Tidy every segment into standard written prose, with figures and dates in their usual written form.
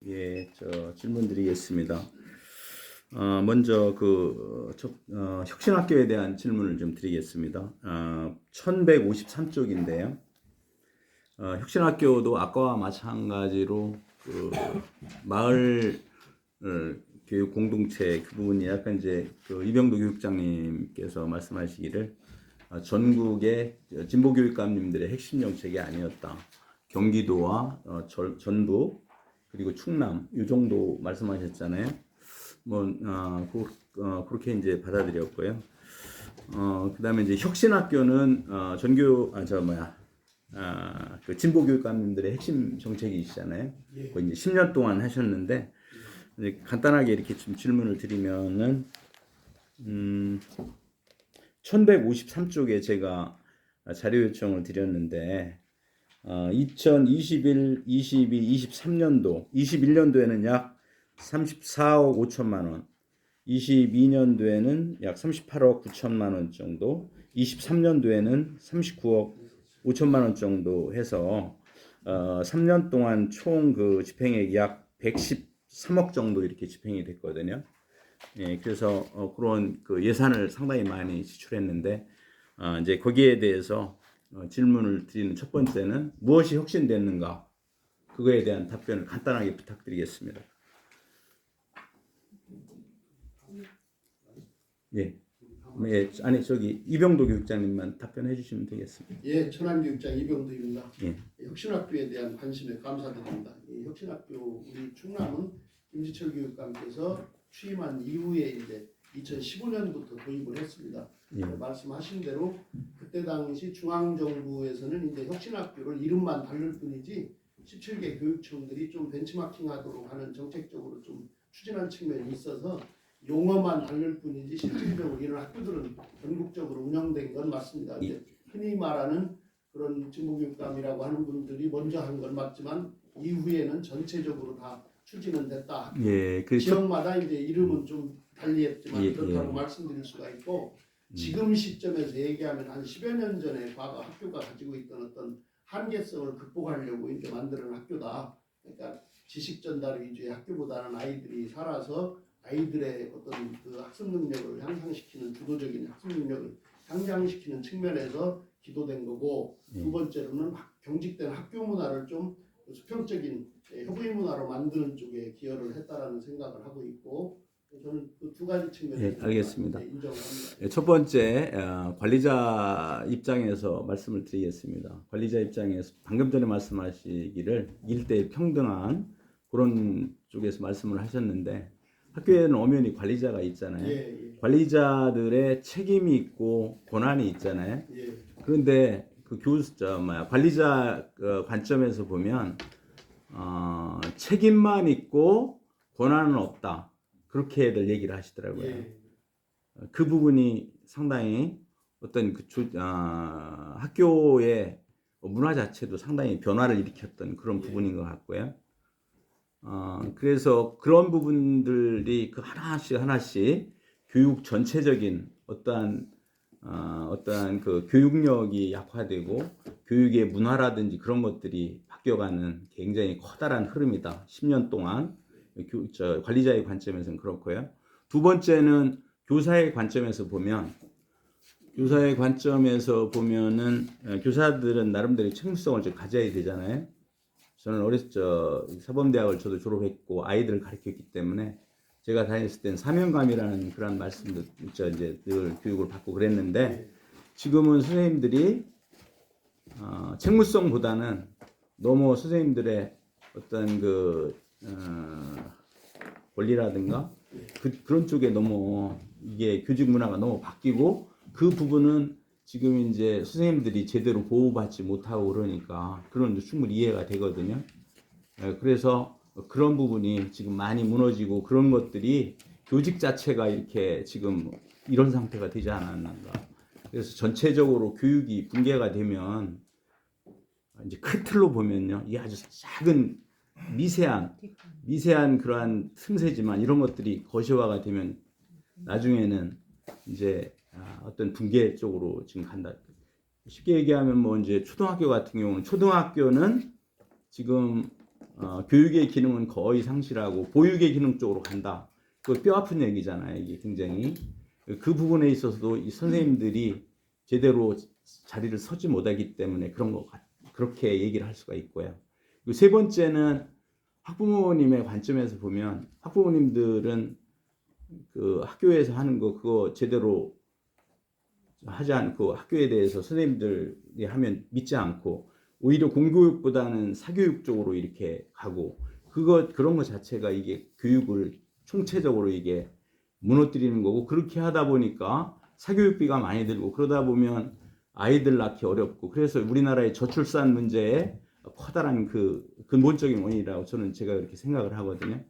예, 질문 드리겠습니다. 먼저 혁신학교에 대한 질문을 좀 드리겠습니다. 1153쪽인데요. 혁신학교도 아까와 마찬가지로 마을 교육 공동체 그 부분이 약간 이제 이병도 교육장님께서 말씀하시기를 전국의 진보교육감님들의 핵심 정책이 아니었다. 경기도와 전북 그리고 충남 이 정도 말씀하셨잖아요. 그렇게 이제 받아들였고요. 그다음에 이제 혁신학교는 그 진보교육감님들의 핵심 정책이시잖아요. 그거 이제 10년 동안 하셨는데 이제 간단하게 이렇게 좀 질문을 드리면은 1153쪽에 제가 자료 요청을 드렸는데 2021, 22, 23년도 21년도에는 약 34억 5천만 원, 22년도에는 약 38억 9천만 원 정도, 23년도에는 39억 5천만 원 정도 해서 3년 동안 총 그 집행액이 약 113억 정도 이렇게 집행이 됐거든요. 예, 그래서 그런 그 예산을 상당히 많이 지출했는데 이제 거기에 대해서 질문을 드리는 첫 번째는 무엇이 혁신됐는가? 그거에 대한 답변을 간단하게 부탁드리겠습니다. 예. 예, 아니 이병도 교육장님만 답변해 주시면 되겠습니다. 예, 천안교육장 이병도입니다. 예. 혁신학교에 대한 관심에 감사드립니다. 이 혁신학교 우리 충남은 김지철 교육감께서 취임한 이후에 이제 2015년부터 도입을 했습니다. 예. 말씀하신 대로 그때 당시 중앙정부에서는 이제 혁신학교를 이름만 다를 뿐이지 17개 교육청들이 좀 벤치마킹하도록 하는 정책적으로 좀 추진한 측면이 있어서 용어만 다를 뿐이지 실질적으로 이런 학교들은 전국적으로 운영된 건 맞습니다. 이제 흔히 말하는 그런 진보교육감이라고 하는 분들이 먼저 한 건 맞지만 이후에는 전체적으로 다 추진은 됐다. 예, 지역마다 이제 이름은 좀 달리했지만 예, 그렇다고 예. 말씀드릴 수가 있고 지금 시점에서 얘기하면 한 10여 년 전에 과거 학교가 가지고 있던 어떤 한계성을 극복하려고 이제 만드는 학교다. 그러니까 지식 전달 위주의 학교보다는 아이들이 살아서 아이들의 어떤 그 학습 능력을 향상시키는 주도적인 학습 능력을 향상시키는 측면에서 기도된 거고 두 번째로는 경직된 학교 문화를 좀 수평적인 협의 문화로 만드는 쪽에 기여를 했다라는 생각을 하고 있고 저는 그 두 가지 측면에서 예, 알겠습니다. 인정을 합니다. 예, 첫 번째 관리자 입장에서 말씀을 드리겠습니다. 관리자 입장에서 방금 전에 말씀하시기를 일대 평등한 그런 쪽에서 말씀을 하셨는데 학교에는 엄연히 관리자가 있잖아요. 예. 관리자들의 책임이 있고 권한이 있잖아요. 예. 그런데 그 관리자 관점에서 보면 책임만 있고 권한은 없다. 그렇게들 얘기를 하시더라고요. 예. 그 부분이 상당히 어떤 학교의 문화 자체도 상당히 변화를 일으켰던 그런 부분인 것 같고요. 그래서 그런 부분들이 그 하나씩 교육 전체적인 어떠한 그 교육력이 약화되고 교육의 문화라든지 그런 것들이 바뀌어가는 굉장히 커다란 흐름이다. 10년 동안 관리자의 관점에서는 그렇고요. 두 번째는 교사의 관점에서 보면은 교사들은 나름대로 책임성을 좀 가져야 되잖아요. 저는 어렸을 때 사범대학을 저도 졸업했고 아이들을 가르쳤기 때문에 제가 다녔을 땐 사명감이라는 그런 말씀도 이제 늘 교육을 받고 그랬는데 지금은 선생님들이 책무성보다는 너무 선생님들의 어떤 권리라든가 그런 쪽에 너무 이게 교직 문화가 너무 바뀌고 그 부분은 지금 이제 선생님들이 제대로 보호받지 못하고 그러니까 그런 충분히 이해가 되거든요. 그래서 그런 부분이 지금 많이 무너지고 그런 것들이 교직 자체가 이렇게 지금 이런 상태가 되지 않았는가. 그래서 전체적으로 교육이 붕괴가 되면 이제 큰 틀로 보면요, 이 아주 작은 미세한 그러한 틈새지만 이런 것들이 거시화가 되면 나중에는 이제 어떤 붕괴 쪽으로 지금 간다. 쉽게 얘기하면 이제 초등학교 같은 경우는 초등학교는 지금 교육의 기능은 거의 상실하고 보육의 기능 쪽으로 간다. 그 뼈 아픈 얘기잖아요. 이게 굉장히 그 부분에 있어서도 이 선생님들이 제대로 자리를 서지 못하기 때문에 그렇게 얘기를 할 수가 있고요. 그리고 세 번째는 학부모님의 관점에서 보면 학부모님들은 그 학교에서 하는 거 그거 제대로 하지 않고 학교에 대해서 선생님들이 하면 믿지 않고 오히려 공교육보다는 사교육 쪽으로 이렇게 가고 그런 거 자체가 이게 교육을 총체적으로 이게 무너뜨리는 거고 그렇게 하다 보니까 사교육비가 많이 들고 그러다 보면 아이들 낳기 어렵고 그래서 우리나라의 저출산 문제에 커다란 그 근본적인 원인이라고 제가 그렇게 생각을 하거든요.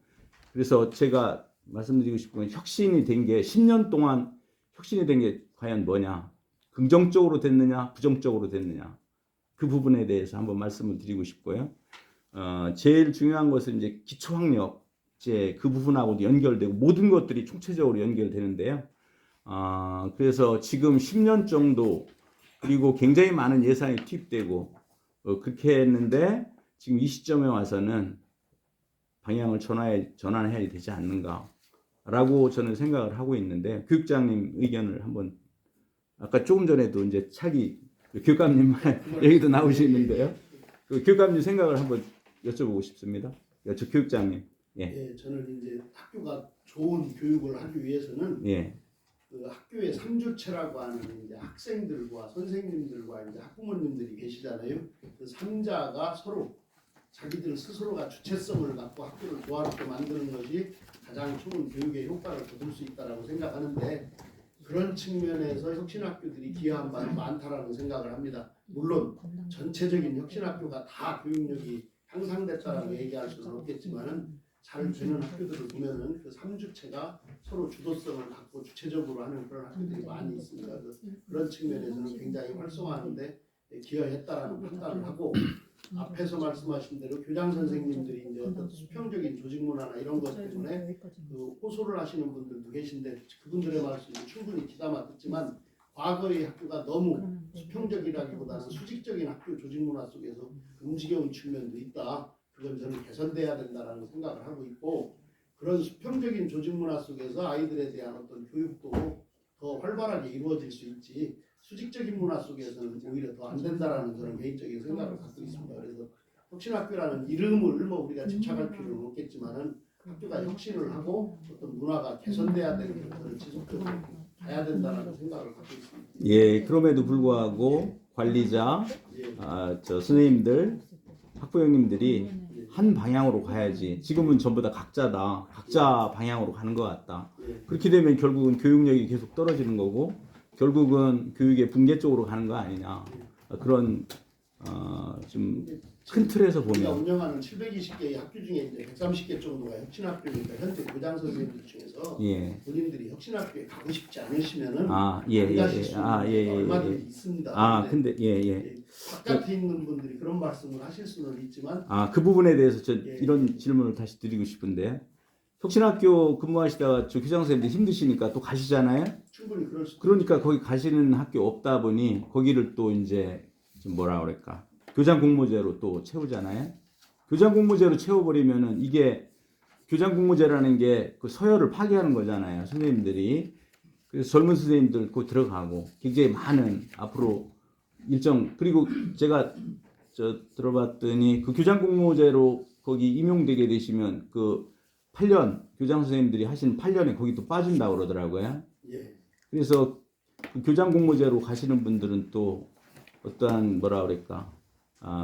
그래서 제가 말씀드리고 싶은 건 혁신이 된 게 10년 동안 혁신이 된 게 과연 뭐냐? 긍정적으로 됐느냐, 부정적으로 됐느냐? 그 부분에 대해서 한번 말씀을 드리고 싶고요. 제일 중요한 것은 이제 기초학력제 그 부분하고도 연결되고 모든 것들이 총체적으로 연결되는데요. 그래서 지금 10년 정도 그리고 굉장히 많은 예산이 투입되고 그렇게 했는데 지금 이 시점에 와서는 방향을 전환해야 되지 않는가라고 저는 생각을 하고 있는데 교육장님 의견을 한번 아까 조금 전에도 이제 차기 교육감님 얘기도 나오시는데요. 그 교육감님 생각을 한번 여쭤보고 싶습니다. 교육장님. 예. 예, 저는 이제 학교가 좋은 교육을 하기 위해서는 예. 그 학교의 삼주체라고 하는 이제 학생들과 선생님들과 이제 학부모님들이 계시잖아요. 그 삼자가 서로 자기들 스스로가 주체성을 갖고 학교를 조화롭게 만드는 것이 가장 좋은 교육의 효과를 거둘 수 있다고 생각하는데 그런 측면에서 혁신학교들이 기여한 바는 많다라는 생각을 합니다. 물론 전체적인 혁신학교가 다 교육력이 향상됐다라고 얘기할 수는 없겠지만은 잘 되는 학교들을 보면은 그 삼주체가 서로 주도성을 갖고 주체적으로 하는 그런 학교들이 많이 있습니다. 그런 측면에서는 굉장히 활성화하는데 기여했다라는 판단을 하고 앞에서 말씀하신 대로 교장 선생님들이 이제 어떤 수평적인 조직 문화나 이런 것 때문에 그 호소를 하시는 분들도 계신데 그분들의 말씀도 충분히 귀담아 듣지만 과거의 학교가 너무 수평적이라기보다는 수직적인 학교 조직 문화 속에서 움직여온 측면도 있다. 그건 저는 개선돼야 된다라는 생각을 하고 있고 그런 수평적인 조직 문화 속에서 아이들에 대한 어떤 교육도 더 활발하게 이루어질 수 있지 수직적인 문화 속에서는 오히려 더 안 된다라는 그런 개인적인 생각을 갖고 있습니다. 그래서 혁신학교라는 이름을 뭐 우리가 집착할 필요는 없겠지만은 학교가 혁신을 하고 어떤 문화가 개선돼야 되는 그런 지속적으로 가야 된다라는 생각을 갖고 있습니다. 예, 그럼에도 불구하고 관리자, 선생님들, 학부형님들이 한 방향으로 가야지. 지금은 전부 다 각자 방향으로 가는 것 같다. 그렇게 되면 결국은 교육력이 계속 떨어지는 거고 결국은 교육의 붕괴 쪽으로 가는 거 아니냐. 그런 좀 큰 틀에서 우리가 보면 운영하는 720개의 학교 중에 이제 130개 정도가 혁신학교니까 현재 교장 선생님들 중에서 예. 본인들이 혁신학교에 가고 싶지 않으시면은 예. 가실 수 있는 얼마든지 있습니다. 근데 예. 바깥에 있는 분들이 그런 말씀을 하실 수는 있지만 그 부분에 대해서 예. 이런 질문을 다시 드리고 싶은데 혁신학교 근무하시다가 교장 선생님들 힘드시니까 또 가시잖아요. 충분히 그럴 수. 그러니까 거기 가시는 학교 없다 보니 거기를 또 이제 좀 뭐라 그럴까 교장 공모제로 또 채우잖아요. 교장 공모제로 채워버리면은 이게 교장 공모제라는 게 그 서열을 파괴하는 거잖아요. 선생님들이 그래서 젊은 선생님들 곧 들어가고 굉장히 많은 앞으로 일정 그리고 제가 들어봤더니 그 교장 공모제로 거기 임용되게 되시면 그 8년 교장 선생님들이 하신 8년에 거기 또 빠진다고 그러더라고요. 예. 그래서 그 교장 공모제로 가시는 분들은 또 어떠한 뭐라 그럴까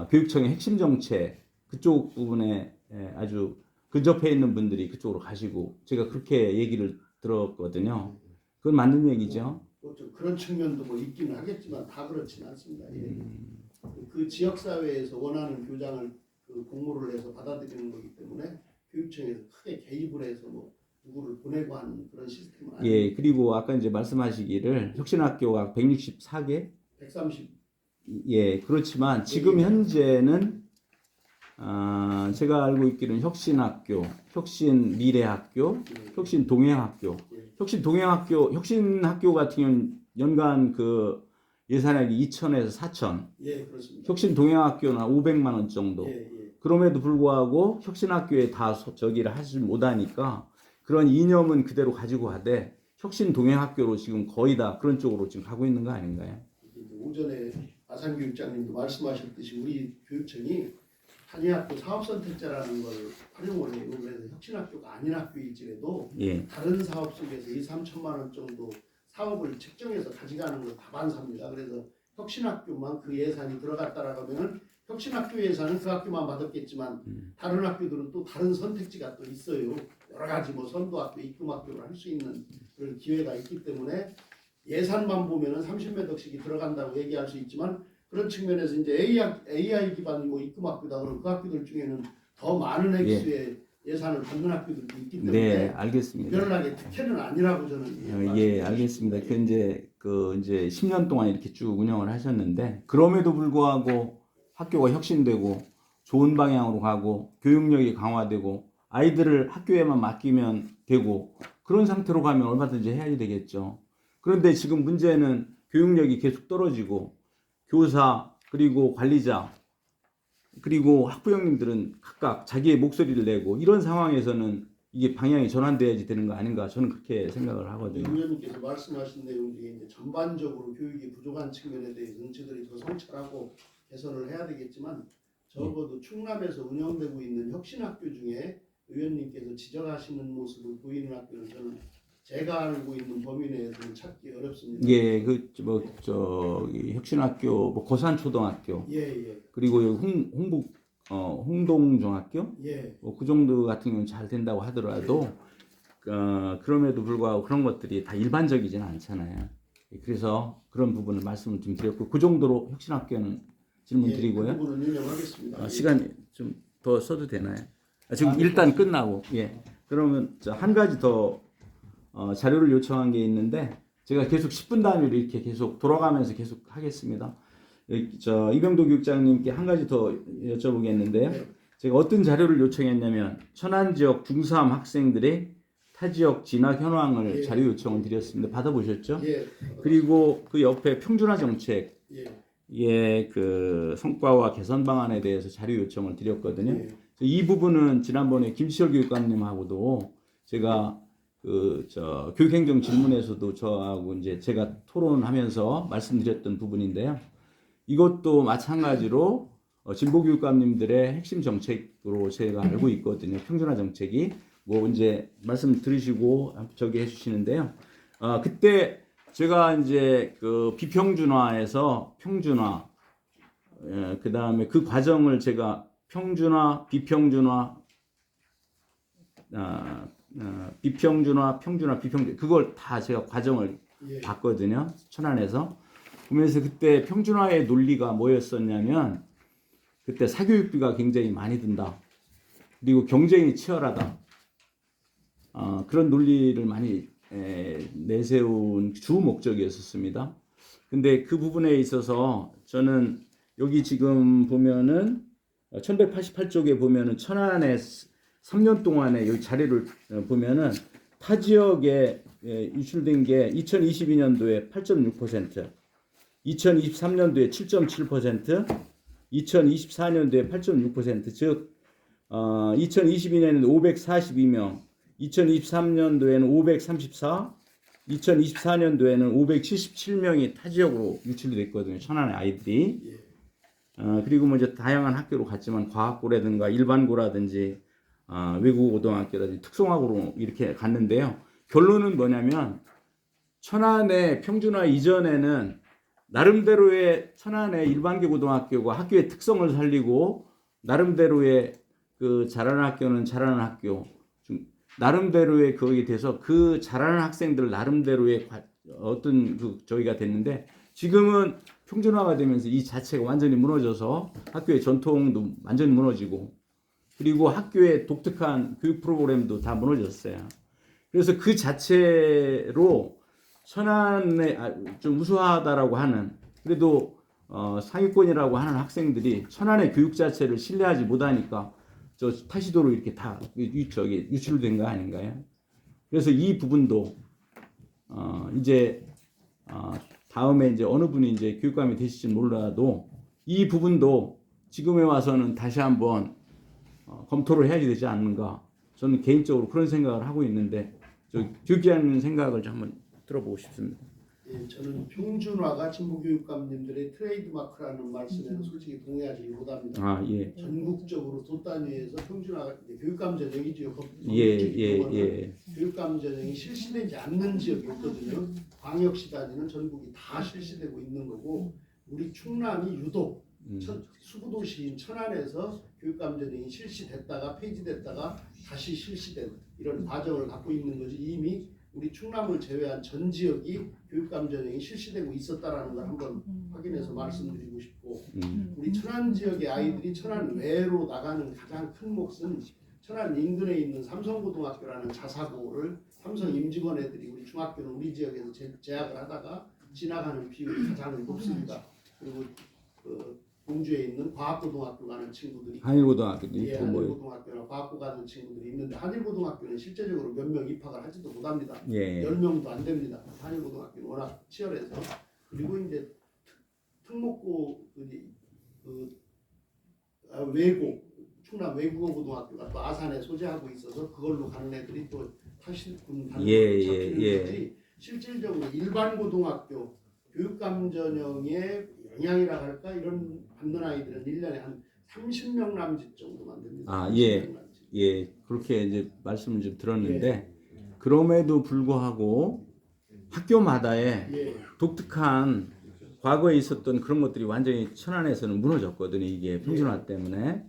교육청의 핵심 정책 그쪽 부분에 아주 근접해 있는 분들이 그쪽으로 가시고 제가 그렇게 얘기를 들었거든요. 그건 맞는 얘기죠. 좀 그런 측면도 뭐 있기는 하겠지만 다 그렇지는 않습니다. 예. 그 지역 사회에서 원하는 교장을 그 공모를 해서 받아들이는 거기 때문에 교육청에서 크게 개입을 해서 뭐 누구를 보내고 하는 그런 시스템은 아니에요. 예, 그리고 아까 이제 말씀하시기를 혁신학교가 164개 130. 예, 그렇지만 지금 현재는 제가 알고 있기로는 혁신학교, 혁신미래학교, 혁신동행학교, 혁신학교 같은 경우는 연간 그 예산액이 2천에서 4천, 예, 그렇습니다. 혁신동행학교는 500만 원 정도. 예. 그럼에도 불구하고 혁신학교에 다 저기를 하지 못하니까 그런 이념은 그대로 가지고 가되 혁신 동행학교로 지금 거의 다 그런 쪽으로 지금 가고 있는 거 아닌가요? 이제 오전에 아산교육장님도 말씀하셨듯이 우리 교육청이 한의학교 사업선택자라는 걸 활용을 해요. 그래서 혁신학교가 아닌 학교일지라도 예. 다른 사업 속에서 2, 3천만 원 정도 사업을 책정해서 가져가는 걸 다반사입니다. 그래서 혁신학교만 그 예산이 들어갔다라고 하면은 혁신학교 예산은 그 학교만 받았겠지만 다른 학교들은 또 다른 선택지가 또 있어요. 여러 가지 뭐 선도학교, 입금학교를 할 수 있는 그런 기회가 있기 때문에 예산만 보면은 30몇 억씩이 들어간다고 얘기할 수 있지만 그런 측면에서 이제 AI 기반 뭐 입금학교다 그러면 그 학교들 중에는 더 많은 액수의 예산을 받는 학교들도 있기 때문에 네, 알겠습니다. 특별하게 특혜는 아니라고 저는 예, 알겠습니다. 그 이제 10년 동안 이렇게 쭉 운영을 하셨는데 그럼에도 불구하고 학교가 혁신되고 좋은 방향으로 가고 교육력이 강화되고 아이들을 학교에만 맡기면 되고 그런 상태로 가면 얼마든지 해야 되겠죠. 그런데 지금 문제는 교육력이 계속 떨어지고 교사 그리고 관리자 그리고 학부형님들은 각각 자기의 목소리를 내고 이런 상황에서는 이게 방향이 전환돼야지 되는 거 아닌가 저는 그렇게 생각을 하거든요. 의원님께서 말씀하신 내용 중에 이제 전반적으로 교육이 부족한 측면에 대해서는 저희들이 더 성찰하고 개선을 해야 되겠지만 적어도 충남에서 운영되고 있는 혁신학교 중에 의원님께서 지적하시는 모습을 보이는 학교는 저는 제가 알고 있는 범위 내에서는 찾기 어렵습니다. 예, 저기 혁신학교, 뭐 고산초등학교, 예. 그리고 여기 홍동중학교, 예. 뭐 그 정도 같은 경우는 잘 된다고 하더라도 그럼에도 불구하고 그런 것들이 다 일반적이지는 않잖아요. 그래서 그런 부분을 말씀을 좀 드렸고 그 정도로 혁신학교는 질문 드리고요. 그 부분은 인정하겠습니다. 시간 좀 더 써도 되나요? 지금 일단 끝나고 예. 그러면 한 가지 더 자료를 요청한 게 있는데 제가 계속 10분 단위로 이렇게 계속 돌아가면서 계속 하겠습니다. 이병도 교육장님께 한 가지 더 여쭤보겠는데요. 네. 제가 어떤 자료를 요청했냐면 천안 지역 중3 학생들의 타 지역 진학 현황을 예. 자료 요청을 드렸습니다. 받아보셨죠? 예. 그리고 그 옆에 평준화 정책 예. 예, 그 성과와 개선 방안에 대해서 자료 요청을 드렸거든요. 예. 이 부분은 지난번에 김시열 교육감님하고도 제가 교육행정 질문에서도 저하고 이제 제가 토론하면서 말씀드렸던 부분인데요. 이것도 마찬가지로 진보 교육감님들의 핵심 정책으로 제가 알고 있거든요. 평준화 정책이 뭐 이제 말씀 들으시고 저기 해주시는데요. 그때 제가 이제 그 비평준화에서 평준화, 그 다음에 그 과정을 제가 평준화, 비평준화, 비평준화, 평준화, 비평준화 그걸 다 제가 과정을 봤거든요. 천안에서 보면서 그때 평준화의 논리가 뭐였었냐면 그때 사교육비가 굉장히 많이 든다. 그리고 경쟁이 치열하다. 그런 논리를 많이 내세운 주 목적이었습니다. 근데 그 부분에 있어서 저는 여기 지금 보면은 1188쪽에 보면은 천안에 3년 동안에 여기 자료를 보면은 타 지역에 유출된 게 2022년도에 8.6%, 2023년도에 7.7%, 2024년도에 8.6%, 즉 2022년에는 542명, 2023년도에는 534, 2024년도에는 577명이 타 지역으로 유출이 됐거든요. 천안의 아이들이. 그리고 뭐 이제 다양한 학교로 갔지만 과학고라든가 일반고라든지 외국 고등학교라든지 특성화고로 이렇게 갔는데요. 결론은 뭐냐면 천안의 평준화 이전에는 나름대로의 천안의 일반계 고등학교가 학교의 특성을 살리고 나름대로의 그 잘하는 학교는 잘하는 학교 나름대로의 거기에 대해서 그 잘하는 학생들 나름대로의 어떤 그 저기가 됐는데 지금은 평준화가 되면서 이 자체가 완전히 무너져서 학교의 전통도 완전히 무너지고 그리고 학교의 독특한 교육 프로그램도 다 무너졌어요. 그래서 그 자체로 천안에 좀 우수하다라고 하는 그래도 상위권이라고 하는 학생들이 천안의 교육 자체를 신뢰하지 못하니까 저 타시도로 이렇게 다 유출된 거 아닌가요? 그래서 이 부분도 이제 다음에 이제 어느 분이 이제 교육감이 되실지 몰라도 이 부분도 지금에 와서는 다시 한번 검토를 해야 되지 않는가. 저는 개인적으로 그런 생각을 하고 있는데 저 교육자님 생각을 좀 한번 들어보고 싶습니다. 예, 저는 평준화가 진보교육감님들의 트레이드마크라는 말씀에는 솔직히 동의하지 못합니다. 아, 예. 전국적으로 도 단위에서 평준화가 이제 교육감 전형이죠. 예. 교육감 전형이 실시되지 않는 지역이 없거든요. 광역시 단위는 전국이 다 실시되고 있는 거고 우리 충남이 유독 수구도시인 천안에서 교육감 전형이 실시됐다가 폐지됐다가 다시 실시된 이런 과정을 갖고 있는 거지 이미 우리 충남을 제외한 전 지역이 교육감 전형이 실시되고 있었다라는 걸 한번 확인해서 말씀드리고 싶고 우리 천안 지역의 아이들이 천안 외로 나가는 가장 큰 몫은 천안 인근에 있는 삼성고등학교라는 자사고를 삼성 임직원 애들이 우리 중학교는 우리 지역에서 재학을 하다가 지나가는 비율이 가장 높습니다. 그리고 공주에 있는 과학고등학교 가는 친구들이 한일고등학교도 예, 있고 뭐 한일고등학교나 과학고 가는 친구들이 있는데 한일고등학교는 실제적으로 몇 명 입학을 하지도 못합니다. 예. 10명도 안 됩니다. 한일고등학교는 워낙 치열해서 그리고 이제 특목고 외고 충남 외국어고등학교가 또 아산에 소재하고 있어서 그걸로 가는 애들이 또 80군 가는 예, 걸로 잡히는 예. 거지 실질적으로 일반 고등학교 교육감 전형의 영향이라 할까 이런 받는 아이들은 1년에 한 30명 남짓 정도만 됩니다. 아, 30명 예. 남짓. 예. 그렇게 이제 말씀을 좀 들었는데 그럼에도 불구하고 학교마다의 예. 독특한 과거에 있었던 그런 것들이 완전히 천안에서는 무너졌거든요. 이게 평준화 때문에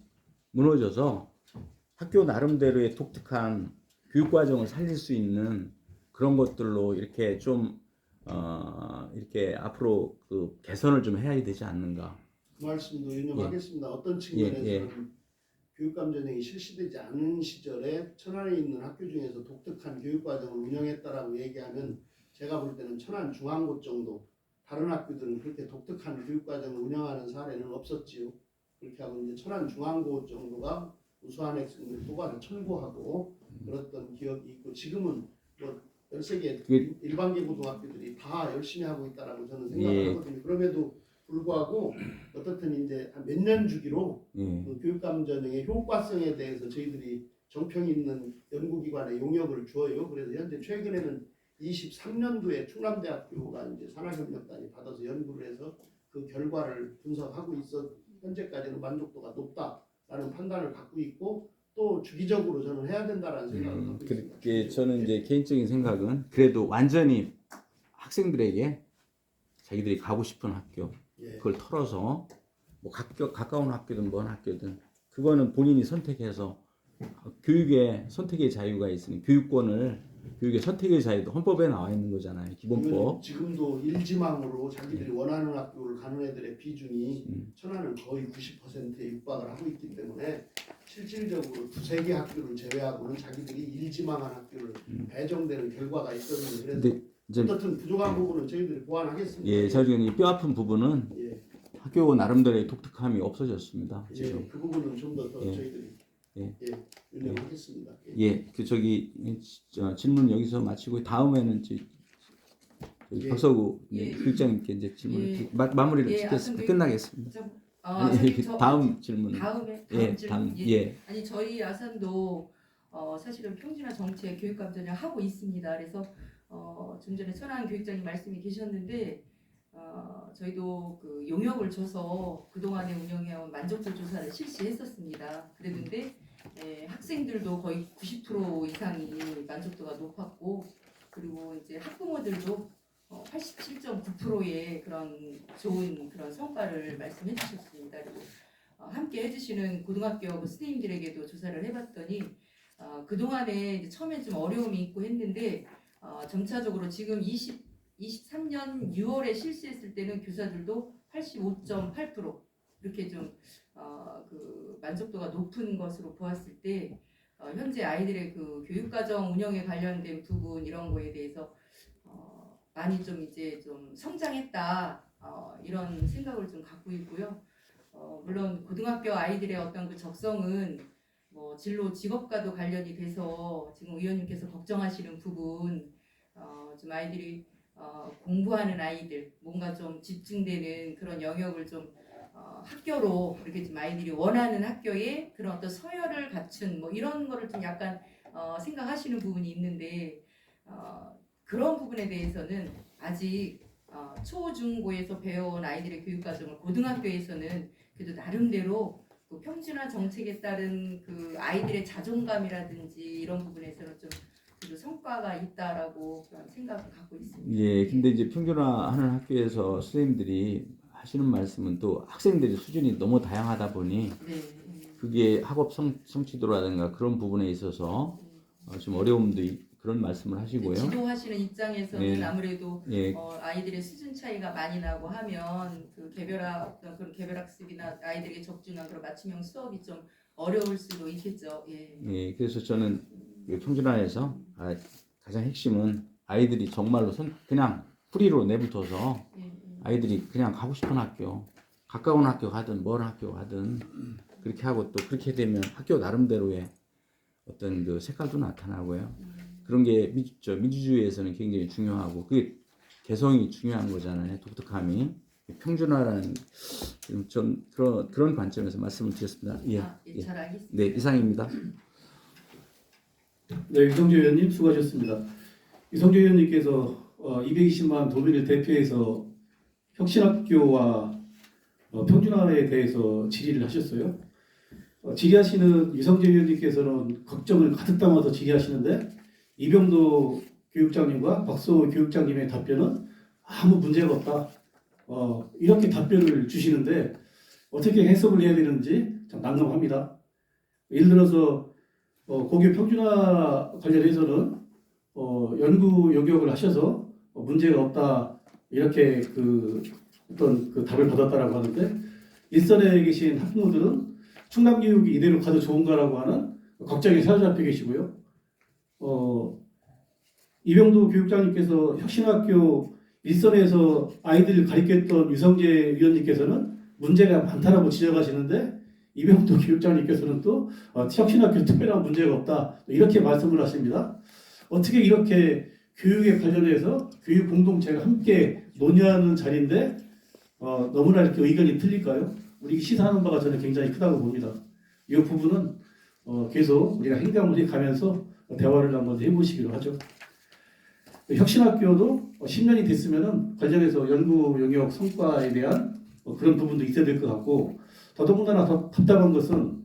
무너져서 학교 나름대로의 독특한 교육 과정을 살릴 수 있는 그런 것들로 이렇게 좀 이렇게 앞으로 그 개선을 좀 해야 되지 않는가. 그 말씀도 유념하겠습니다. 어떤 측면에서는 예. 교육감 전형이 실시되지 않은 시절에 천안에 있는 학교 중에서 독특한 교육 과정을 운영했다라고 얘기하면 제가 볼 때는 천안 중앙고 정도 다른 학교들은 그렇게 독특한 교육 과정을 운영하는 사례는 없었지요. 그렇게 하고 이제 천안 중앙고 정도가 우수한 학생들 뽑아서 청구하고 그랬던 기억이 있고 지금은 뭐 13개 일반계 고등학교들이 다 열심히 하고 있다라고 저는 생각을 하거든요. 그럼에도 불구하고 어떻든 이제 몇 년 주기로 그 교육감 전형의 효과성에 대해서 저희들이 정평 있는 연구기관에 용역을 주어요. 그래서 현재 최근에는 23년도에 충남대학교가 이제 산학협력단이 받아서 연구를 해서 그 결과를 분석하고 있어 현재까지는 만족도가 높다라는 판단을 갖고 있고 또 주기적으로 저는 해야 된다라는 생각을 갖고 있습니다. 그렇게 저는 이제 개인적인 생각은 그래도 완전히 학생들에게 자기들이 가고 싶은 학교 그걸 털어서 뭐 가까운 학교든 먼 학교든 그거는 본인이 선택해서 교육의 선택의 자유가 있으니 교육의 선택의 자유도 헌법에 나와 있는 거잖아요. 기본법. 지금도 일지망으로 자기들이 원하는 학교를 가는 애들의 비중이 천안은 거의 90%에 육박을 하고 있기 때문에 실질적으로 두세 개 학교를 제외하고는 자기들이 일지망한 학교를 배정되는 결과가 있거든요. 그래서 어떻든 부족한 부분은 저희들이 보완하겠습니다. 예, 저희는 뼈 아픈 부분은 학교 나름대로의 독특함이 없어졌습니다. 지금. 그 부분은 좀 더 저희들이 운영하겠습니다. 그 질문 여기서 마치고 다음에는 박서구 교육장님께 이제 질문을 마무리를 짓겠습니다. 끝나겠습니다. 다음 질문. 다음 질문. 아니 저희 아산도 사실은 평준화 정책 교육감 전형 하고 있습니다. 그래서 좀 전에 천안 교육장님 말씀이 계셨는데 저희도 그 용역을 줘서 그동안에 운영해온 만족도 조사를 실시했었습니다. 그랬는데 학생들도 거의 90% 이상이 만족도가 높았고 그리고 이제 학부모들도 87.9%의 그런 좋은 그런 성과를 말씀해 주셨습니다. 그리고 함께 해주시는 고등학교 선생님들에게도 조사를 해봤더니 그동안에 이제 처음에 좀 어려움이 있고 했는데 점차적으로 지금 23년 6월에 실시했을 때는 교사들도 85.8% 이렇게 좀 그 만족도가 높은 것으로 보았을 때 현재 아이들의 그 교육과정 운영에 관련된 부분 이런 거에 대해서 많이 좀 이제 좀 성장했다 이런 생각을 좀 갖고 있고요. 물론 고등학교 아이들의 어떤 그 적성은 뭐 진로 직업과도 관련이 돼서 지금 의원님께서 걱정하시는 부분 좀 아이들이 공부하는 아이들 뭔가 좀 집중되는 그런 영역을 좀 학교로 이렇게 좀 아이들이 원하는 학교에 그런 어떤 서열을 갖춘 뭐 이런 거를 좀 약간 생각하시는 부분이 있는데 그런 부분에 대해서는 아직 초중고에서 배워온 아이들의 교육 과정을 고등학교에서는 그래도 나름대로 그 평준화 정책에 따른 그 아이들의 자존감이라든지 이런 부분에서는 좀 그래도 성과가 있다라고 그런 생각을 갖고 있습니다. 예, 근데 이제 평준화하는 학교에서 선생님들이 하시는 말씀은 또 학생들의 수준이 너무 다양하다 보니 네. 그게 학업 성취도라든가 그런 부분에 있어서 좀 어려움도 그런 말씀을 하시고요. 지도하시는 입장에서는 네. 아무래도 예, 아이들의 수준 차이가 많이 나고 하면 그 어떤 그런 개별학습이나 아이들에게 적중한 그런 맞춤형 수업이 좀 어려울 수도 있겠죠. 예. 예, 그래서 저는 이 평준화에서 가장 핵심은 아이들이 정말로 그냥 프리로 내붙어서 예. 아이들이 그냥 가고 싶은 학교, 가까운 학교 가든 먼 학교 가든 그렇게 하고 또 그렇게 되면 학교 나름대로의 어떤 그 색깔도 나타나고요. 그런 게 민주주의에서는 굉장히 중요하고 그게 개성이 중요한 거잖아요. 독특함이. 평준화라는 좀 그런 관점에서 말씀을 드렸습니다. 예, 예, 잘 알겠습니다. 네, 이상입니다. 네, 유성재 의원님 수고하셨습니다. 유성재 의원님께서 220만 도민을 대표해서 혁신학교와 평준화에 대해서 질의를 하셨어요. 질의하시는 유성재 의원님께서는 걱정을 가득 담아서 질의하시는데 이병도 교육장님과 박수호 교육장님의 답변은 아무 문제가 없다. 이렇게 답변을 주시는데 어떻게 해석을 해야 되는지 참 난감합니다. 예를 들어서 고교 평준화 관련해서는 연구 용역을 하셔서 문제가 없다 이렇게 어떤 답을 받았다라고 하는데 일선에 계신 학부모들은 충남 교육이 이대로 가도 좋은가라고 하는 걱정에 사로잡혀 계시고요. 이병도 교육장님께서 혁신학교 일선에서 아이들을 가르쳤던 유성재 위원님께서는 문제가 많다라고 지적하시는데 이병도 교육장님께서는 또 혁신학교 특별한 문제가 없다 이렇게 말씀을 하십니다. 어떻게 이렇게 교육에 관련해서 교육 공동체가 함께 논의하는 자리인데 너무나 이렇게 의견이 틀릴까요? 우리 시사하는 바가 저는 굉장히 크다고 봅니다. 이 부분은 계속 우리가 행동을 해가면서 대화를 한번 해보시기로 하죠. 혁신학교도 10년이 됐으면은 관련해서 연구 영역 성과에 대한 그런 부분도 있어야 될 것 같고 더더군다나 더 답답한 것은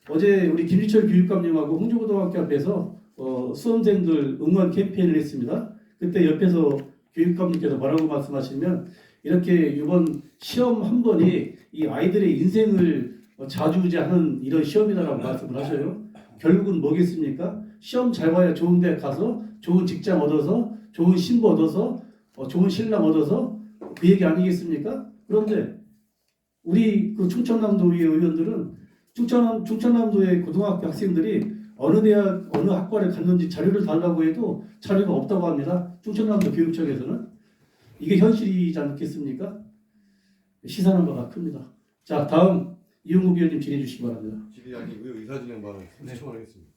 어제 우리 김지철 교육감님하고 홍주고등학교 앞에서 수험생들 응원 캠페인을 했습니다. 그때 옆에서 교육감님께서 뭐라고 말씀하시면 이렇게 이번 시험 한 번이 이 아이들의 인생을 좌지우지하는 이런 시험이다라고 말씀을 하셔요. 결국은 뭐겠습니까? 시험 잘 봐야 좋은 데 가서 좋은 직장 얻어서 좋은 신부 얻어서 좋은 신랑 얻어서 그 얘기 아니겠습니까? 그런데 우리 그 충청남도의 의원들은 충청남도의 고등학교 학생들이 어느 대학 어느 학과를 갔는지 자료를 달라고 해도 자료가 없다고 합니다. 충청남도 교육청에서는 이게 현실이지 않겠습니까? 시사하는 바가 큽니다. 자, 다음 이용국 의원님 질의해 주시기 바랍니다. 질의 아니고요. 의사진행 발언 30초 하겠습니다.